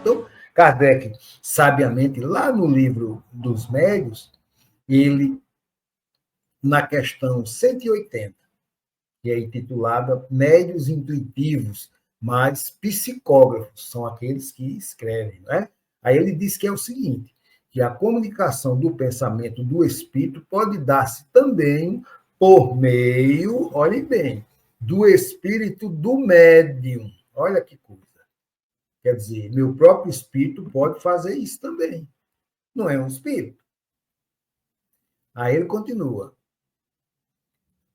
Então, Kardec, sabiamente, lá no livro dos Médios, ele, na questão 180, que é intitulada Médios Intuitivos, mas psicógrafos, são aqueles que escrevem, né? Aí ele diz que é o seguinte, que a comunicação do pensamento do espírito pode dar-se também por meio, olhem bem, do espírito do médium. Olha que coisa. Quer dizer, meu próprio espírito pode fazer isso também. Não é um espírito. Aí ele continua.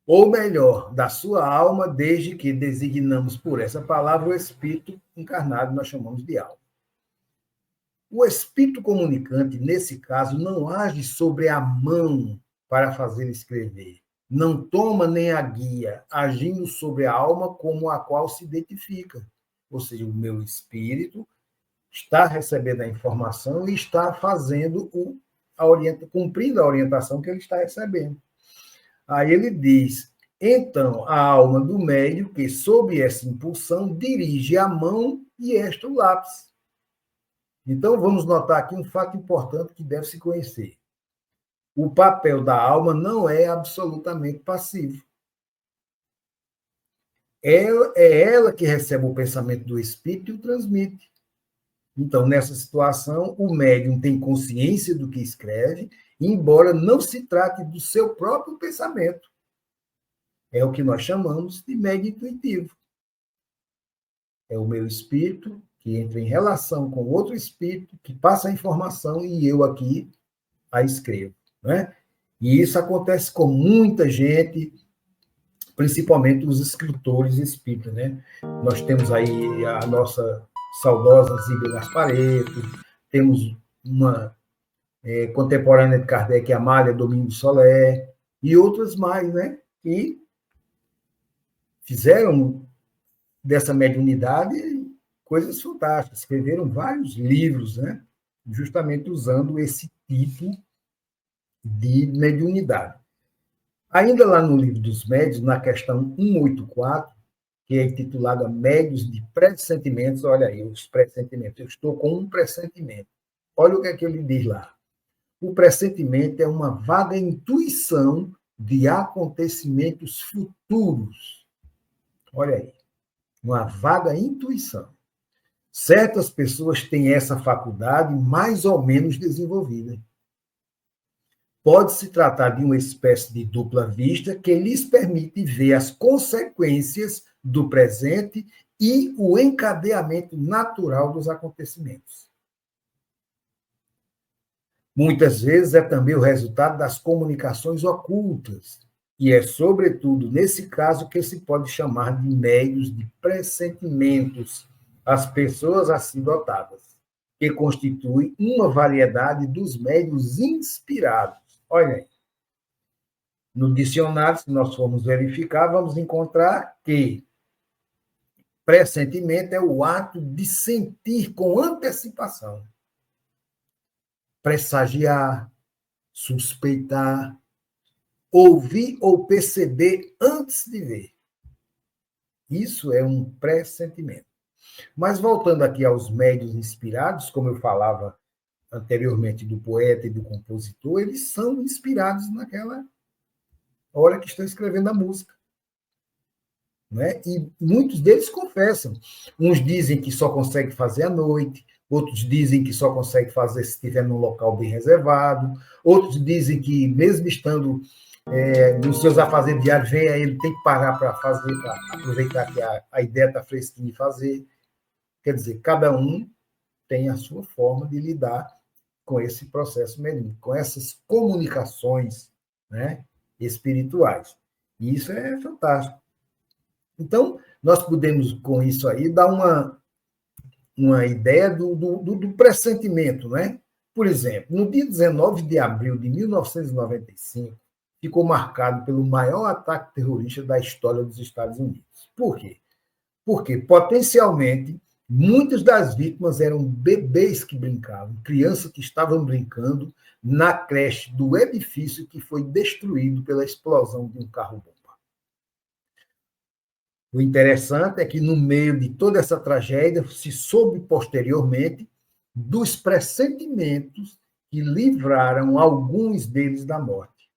Ou melhor, da sua alma, desde que designamos por essa palavra o espírito encarnado, nós chamamos de alma. O espírito comunicante, nesse caso, não age sobre a mão para fazer escrever. Não toma nem a guia, agindo sobre a alma como a qual se identifica. Ou seja, o meu espírito está recebendo a informação e está fazendo cumprindo a orientação que ele está recebendo. Aí ele diz, então, a alma do médium, que sob essa impulsão, dirige a mão e esta o lápis. Então, vamos notar aqui um fato importante que deve se conhecer. O papel da alma não é absolutamente passivo. É ela que recebe o pensamento do espírito e o transmite. Então, nessa situação, o médium tem consciência do que escreve, embora não se trate do seu próprio pensamento. É o que nós chamamos de médium intuitivo. É o meu espírito que entra em relação com outro espírito, que passa a informação e eu aqui a escrevo. Né? E isso acontece com muita gente, principalmente os escritores espíritas. Né? Nós temos aí a nossa saudosa Zíbia Gasparetto, temos uma contemporânea de Kardec, Amália Domingos Soler, e outras mais, né? E fizeram dessa mediunidade coisas fantásticas, escreveram vários livros, né? Justamente usando esse tipo de mediunidade. Ainda lá no Livro dos Médios, na questão 184, que é intitulada Médios de Pressentimentos, olha aí, os pressentimentos, eu estou com um pressentimento. Olha o que é que ele diz lá. O pressentimento é uma vaga intuição de acontecimentos futuros. Olha aí, uma vaga intuição. Certas pessoas têm essa faculdade mais ou menos desenvolvida. Pode-se tratar de uma espécie de dupla vista que lhes permite ver as consequências do presente e o encadeamento natural dos acontecimentos. Muitas vezes é também o resultado das comunicações ocultas, e é, sobretudo, nesse caso que se pode chamar de médios de pressentimentos, as pessoas assim dotadas, que constitui uma variedade dos médios inspirados. Olha aí. No dicionário, se nós formos verificar, vamos encontrar que pressentimento é o ato de sentir com antecipação, pressagiar, suspeitar, ouvir ou perceber antes de ver. Isso é um pressentimento. Mas voltando aqui aos médiuns inspirados, como eu falava anteriormente do poeta e do compositor, eles são inspirados naquela hora que estão escrevendo a música. Né? E muitos deles confessam. Uns dizem que só consegue fazer à noite, outros dizem que só consegue fazer se estiver num local bem reservado, outros dizem que, mesmo estando nos seus afazeres diários, ele tem que parar para fazer, para aproveitar que a ideia está fresquinha e fazer. Quer dizer, cada um tem a sua forma de lidar com esse processo mediúnico, com essas comunicações, né, espirituais. E isso é fantástico. Então, nós podemos, com isso aí, dar uma ideia do pressentimento, né? Por exemplo, no dia 19 de abril de 1995, ficou marcado pelo maior ataque terrorista da história dos Estados Unidos. Por quê? Porque, potencialmente, muitas das vítimas eram bebês que brincavam, crianças que estavam brincando na creche do edifício que foi destruído pela explosão de um carro-bomba. O interessante é que, no meio de toda essa tragédia, se soube posteriormente dos pressentimentos que livraram alguns deles da morte.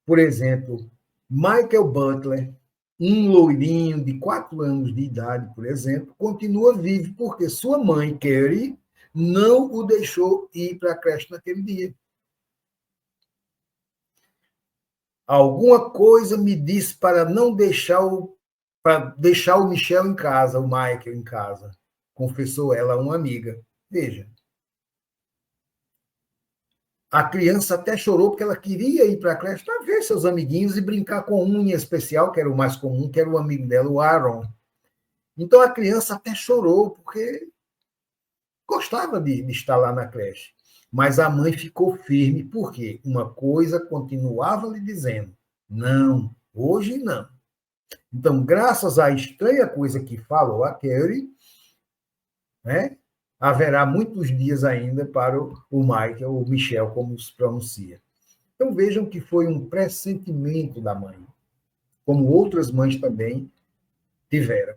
Por exemplo, Michael Butler, um loirinho de 4 anos de idade, por exemplo, continua vivo porque sua mãe, Carrie, não o deixou ir para a creche naquele dia. Alguma coisa me disse para não deixar o Michel em casa, o Michael em casa, confessou ela a uma amiga. Veja, a criança até chorou porque ela queria ir para a creche para ver seus amiguinhos e brincar com um em especial, que era o mais comum, que era o amigo dela, o Aaron. Então a criança até chorou porque gostava de estar lá na creche. Mas a mãe ficou firme, porque uma coisa continuava lhe dizendo: não, hoje não. Então, graças à estranha coisa que falou a Carrie, né, haverá muitos dias ainda para o Michael, ou Michel, como se pronuncia. Então, vejam que foi um pressentimento da mãe, como outras mães também tiveram.